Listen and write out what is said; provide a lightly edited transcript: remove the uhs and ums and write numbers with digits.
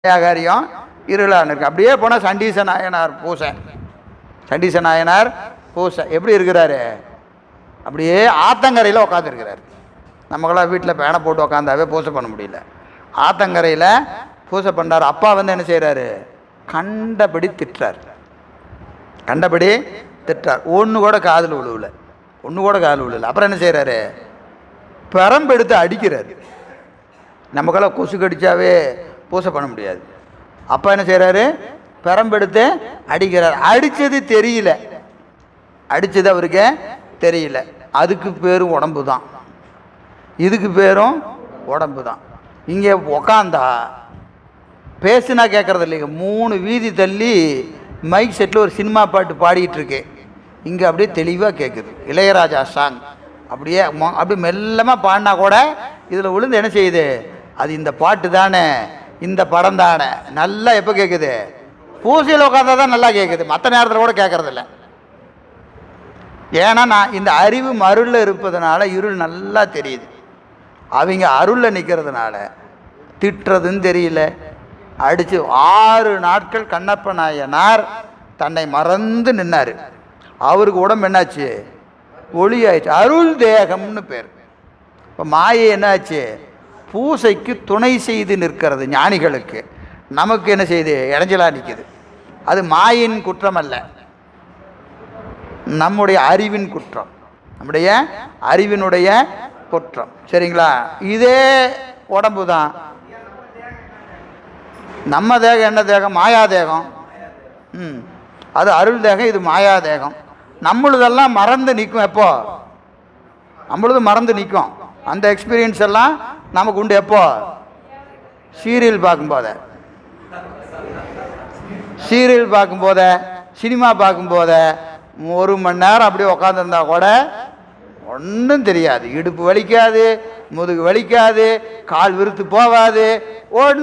காரியம் இருளான்னு இருக்கு. அப்படியே போனால் சண்டீச நாயனார் பூசை. சண்டீச நாயனார் பூசை எப்படி இருக்கிறாரு? அப்படியே ஆத்தங்கரையில் உட்காந்துருக்கிறார். நமக்கெல்லாம் வீட்டில் பேனை போட்டு உக்காந்தாவே பூசை பண்ண முடியல. ஆத்தங்கரையில் பூசை பண்ணுறாரு. அப்பா வந்து என்ன செய்கிறாரு? கண்டபடி திட்டுறார். கண்டபடி திட்டுறார். ஒன்று கூட காதில் விழுவல, ஒன்று கூட காதில் விழுவல. அப்புறம் என்ன செய்கிறாரு? பெரம்பு எடுத்து அடிக்கிறார். நமக்கெல்லாம் கொசு கடிச்சாவே பூசை பண்ண முடியாது. அப்பா என்ன செய்கிறாரு? பெரம்பெடுத்து அடிக்கிறார். அடித்தது தெரியல, அடித்தது அவருக்கு தெரியல. அதுக்கு பேரும் உடம்பு தான், இதுக்கு பேரும் உடம்பு தான். இங்கே உக்காந்தா பேசுனா கேட்குறது இல்லைங்க. 3 வீதி தள்ளி மைக் செட்டில் ஒரு சினிமா பாட்டு பாடிட்டு இருக்கு. இங்கே அப்படியே தெளிவாக கேட்குது. இளையராஜா சாங் அப்படியே அப்படியே மெல்லமாக பாடினா கூட இதில் விழுந்து என்ன செய்யுது? அது இந்த பாட்டு தானே, இந்த படம் தானே. நல்லா எப்போ கேட்குது? பூசையில் உட்காந்தா தான் நல்லா கேட்குது, மற்ற நேரத்தில் கூட கேட்குறதில்ல. ஏன்னா நான் இந்த அறிவு மருளில் இருப்பதுனால இருள் நல்லா தெரியுது. அவங்க அருளில் நிற்கிறதுனால திட்டுறதுன்னு தெரியல. அடித்து 6 நாட்கள் கண்ணப்ப நாயனார் தன்னை மறந்து நின்னார். அவருக்கு உடம்பு என்னாச்சு? ஒளி ஆயிடுச்சு. அருள் தேகம்னு பேர். இப்போ மாயை என்னாச்சு? பூசைக்கு துணை செய்து நிற்கிறது ஞானிகளுக்கு. நமக்கு என்ன செய்யுது? இடைஞ்சலாக நிற்குது. அது மாயின் குற்றம் அல்ல, நம்முடைய அறிவின் குற்றம், நம்முடைய அறிவினுடைய குற்றம். சரிங்களா? இதே உடம்பு தான். நம்ம தேகம் என்ன தேகம்? மாயா தேகம். அது அருள் தேகம், இது மாயா தேகம். நம்மளுதெல்லாம் மறந்து நிற்கும். எப்போ? நம்மளது மறந்து நிற்கும். அந்த எக்ஸ்பீரியன்ஸ் எல்லாம் நமக்கு உண்டு. எப்போ? சீரியல் பார்க்கும்போது, சீரியல் பார்க்கும்போது, சினிமா பார்க்கும்போது 1 மணி நேரம் அப்படியே உட்காந்துருந்தா கூட ஒன்றும் தெரியாது. இடுப்பு வலிக்காது, முதுகு வலிக்காது, கால் விருத்து போகாது.